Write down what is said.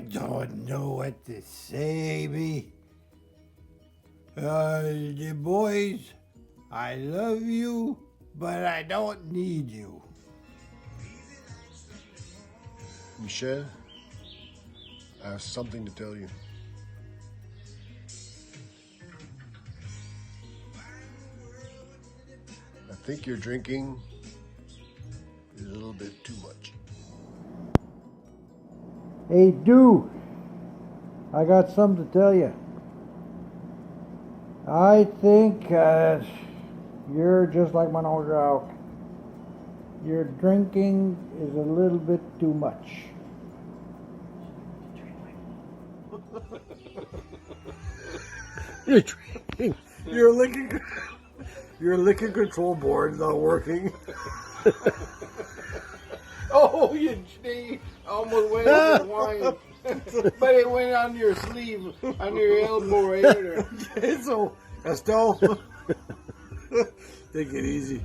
don't know what to say, me. The boys, I love you, but I don't need you. Michel, I have something to tell you. I think your drinking is a little bit too much. Hey, do. I got something to tell you. I think you're just like my old dog. Your drinking is a little bit too much. You're drinking. Your liquor control board is not working. Oh, you cheat. Almost went into the wine. But it went on your sleeve, on your elbow right there. Okay, so, Gaston, take it easy.